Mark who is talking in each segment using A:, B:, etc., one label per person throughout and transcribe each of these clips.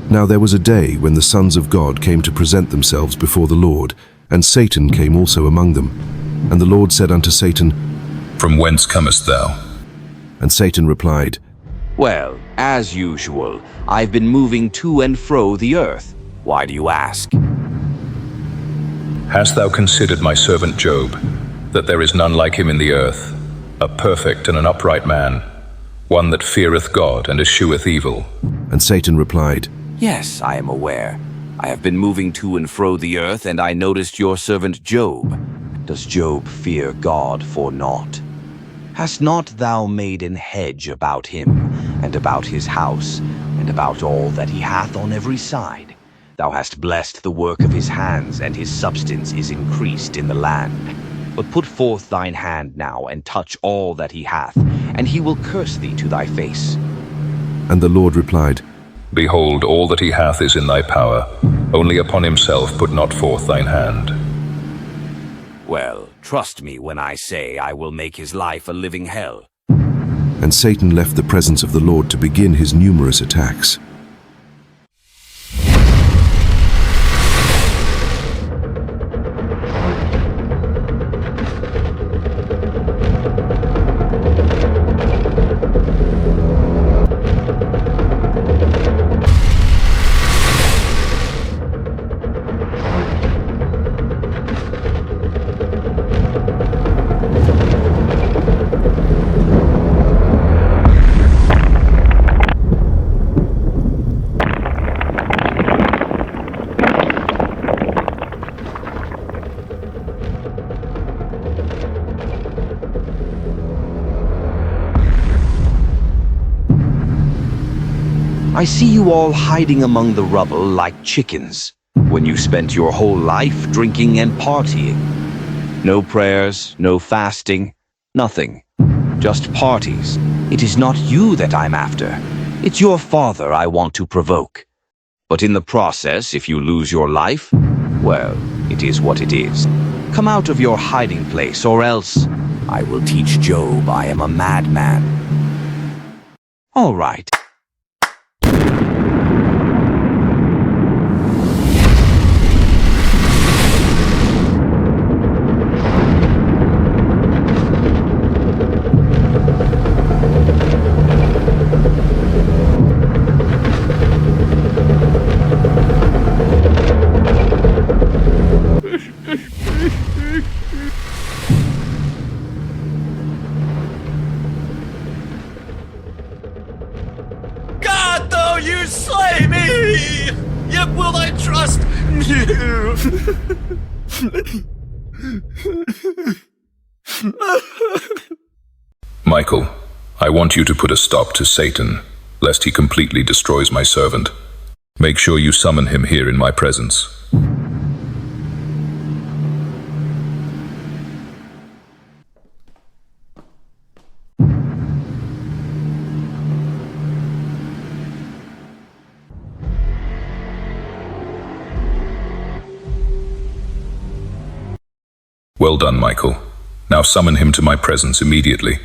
A: Now there was a day when the sons of God came to present themselves before the Lord, and Satan came also among them. And the Lord said unto Satan,
B: From whence comest thou?
A: And Satan replied,
C: Well, as usual, I've been moving to and fro the earth. Why do you ask?
B: Hast thou considered my servant Job, that there is none like him in the earth, a perfect and an upright man, one that feareth God and escheweth evil?
A: And Satan replied,
C: Yes, I am aware. I have been moving to and fro the earth, and I noticed your servant Job. Does Job fear God for naught? Hast not thou made an hedge about him, and about his house, and about all that he hath on every side? Thou hast blessed the work of his hands, and his substance is increased in the land. But put forth thine hand now, and touch all that he hath, and he will curse thee to thy face.
A: And the Lord replied,
B: Behold, all that he hath is in thy power. Only upon himself put not forth thine hand.
C: Well, trust me when I say I will make his life a living hell.
A: And Satan left the presence of the Lord to begin his numerous attacks.
C: I see you all hiding among the rubble like chickens, when you spent your whole life drinking and partying. No prayers, no fasting, nothing. Just parties. It is not you that I'm after. It's your father I want to provoke. But in the process, if you lose your life, well, it is what it is. Come out of your hiding place, or else I will teach Job I am a madman. All right.
D: God, though you slay me, yet will I trust you.
B: Michael, I want you to put a stop to Satan, lest he completely destroys my servant. Make sure you summon him here in my presence. Well done, Michael. Now summon him to my presence immediately.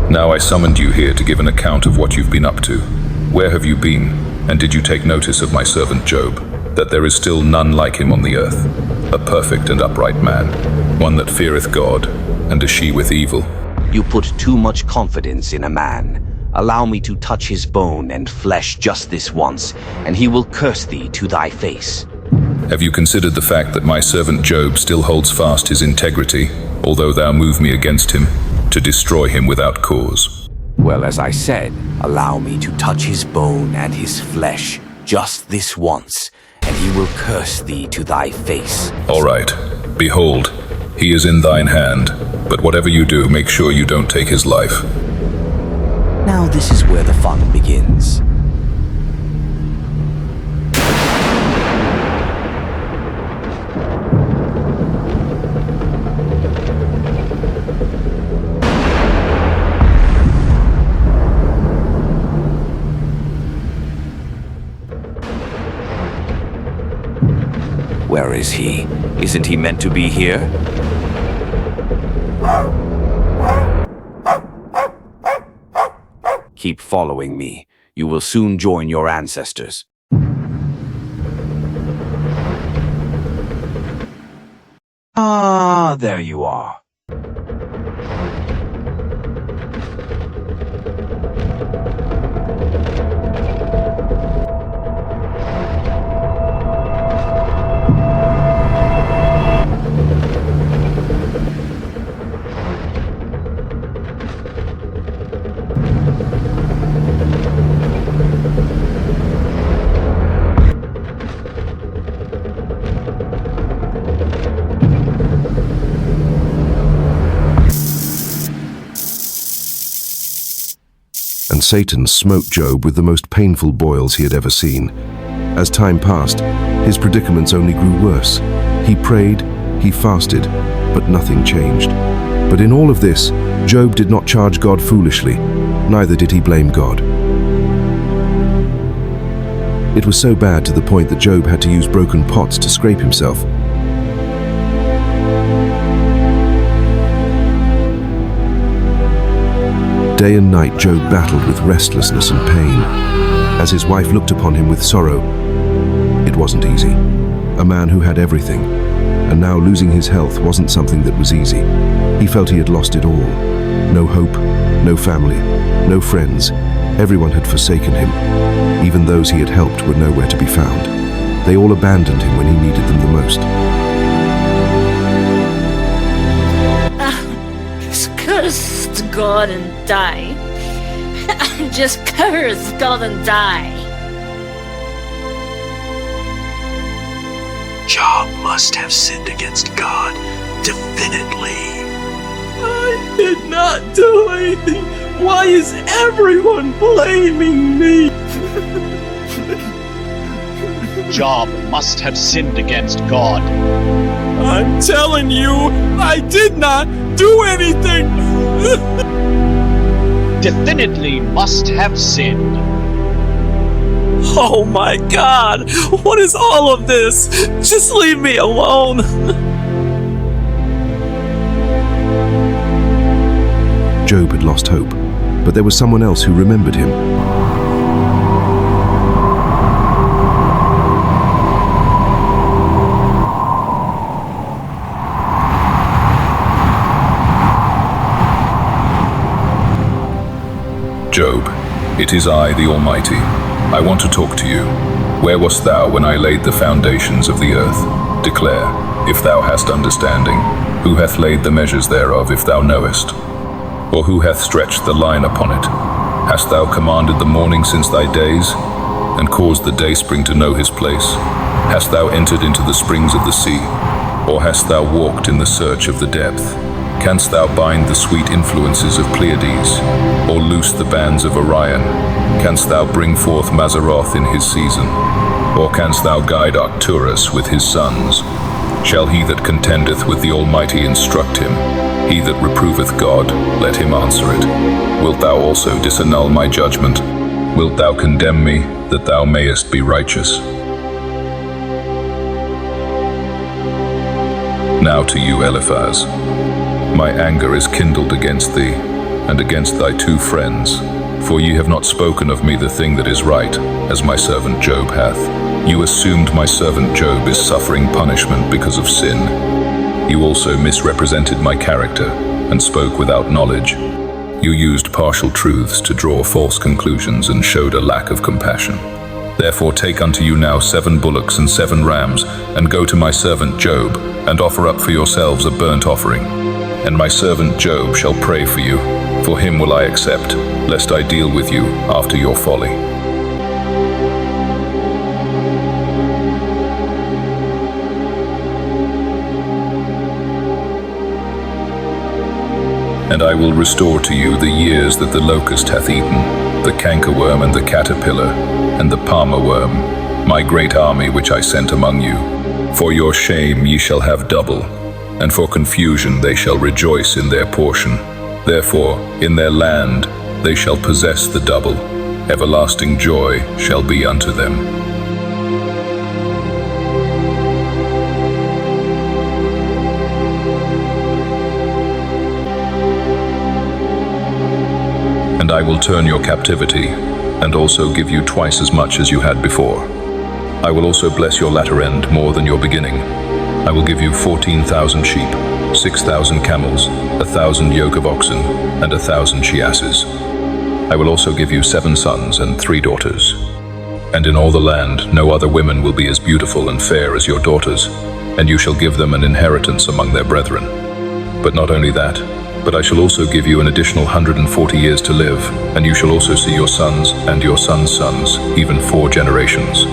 B: Now I summoned you here to give an account of what you've been up to. Where have you been, and did you take notice of my servant Job, that there is still none like him on the earth, a perfect and upright man, one that feareth God, and escheweth evil?
C: You put too much confidence in a man. Allow me to touch his bone and flesh just this once, and he will curse thee to thy face.
B: Have you considered the fact that my servant Job still holds fast his integrity, although thou move me against him, to destroy him without cause?
C: Well, as I said, allow me to touch his bone and his flesh just this once, and he will curse thee to thy face.
B: All right. Behold, he is in thine hand, but whatever you do, make sure you don't take his life.
C: Now this is where the fun begins. Where is he? Isn't he meant to be here? Keep following me. You will soon join your ancestors. Ah, there you are.
A: And Satan smote Job with the most painful boils he had ever seen. As time passed, his predicaments only grew worse. He prayed, he fasted, but nothing changed. But in all of this, Job did not charge God foolishly, neither did he blame God. It was so bad to the point that Job had to use broken pots to scrape himself. Day and night Job battled with restlessness and pain. As his wife looked upon him with sorrow, it wasn't easy. A man who had everything, and now losing his health wasn't something that was easy. He felt he had lost it all. No hope, no family, no friends. Everyone had forsaken him. Even those he had helped were nowhere to be found. They all abandoned him when he needed them the most.
E: Just curse God and die. Just curse God and die.
F: Job must have sinned against God, definitely.
D: I did not do anything. Why is everyone blaming me?
F: Job must have sinned against God.
D: I'm telling you, I did not do anything.
F: Definitely must have sinned.
D: Oh my God, what is all of this? Just leave me alone.
A: Job had lost hope, but there was someone else who remembered him.
B: Job, it is I, the Almighty. I want to talk to you. Where wast thou when I laid the foundations of the earth? Declare, if thou hast understanding. Who hath laid the measures thereof, if thou knowest? Or who hath stretched the line upon it? Hast thou commanded the morning since thy days, and caused the dayspring to know his place? Hast thou entered into the springs of the sea, or hast thou walked in the search of the depth? Canst thou bind the sweet influences of Pleiades, or loose the bands of Orion? Canst thou bring forth Mazzaroth in his season, or canst thou guide Arcturus with his sons? Shall he that contendeth with the Almighty instruct him? He that reproveth God, let him answer it. Wilt thou also disannul my judgment? Wilt thou condemn me, that thou mayest be righteous? Now to you, Eliphaz. My anger is kindled against thee, and against thy two friends, for ye have not spoken of me the thing that is right, as my servant Job hath. You assumed my servant Job is suffering punishment because of sin. You also misrepresented my character, and spoke without knowledge. You used partial truths to draw false conclusions, and showed a lack of compassion. Therefore take unto you now 7 bullocks and 7 rams, and go to my servant Job, and offer up for yourselves a burnt offering. And my servant Job shall pray for you, for him will I accept, lest I deal with you after your folly. And I will restore to you the years that the locust hath eaten, the cankerworm and the caterpillar, and the palmer worm, my great army which I sent among you. For your shame ye shall have double, and for confusion they shall rejoice in their portion. Therefore, in their land they shall possess the double. Everlasting joy shall be unto them. I will turn your captivity, and also give you twice as much as you had before. I will also bless your latter end more than your beginning. I will give you 14,000 sheep, 6,000 camels, 1,000 yoke of oxen, and 1,000 she-asses. I will also give you 7 sons and 3 daughters. And in all the land no other women will be as beautiful and fair as your daughters, and you shall give them an inheritance among their brethren. But not only that, but I shall also give you an additional 140 years to live, and you shall also see your sons and your sons' sons, even 4 generations.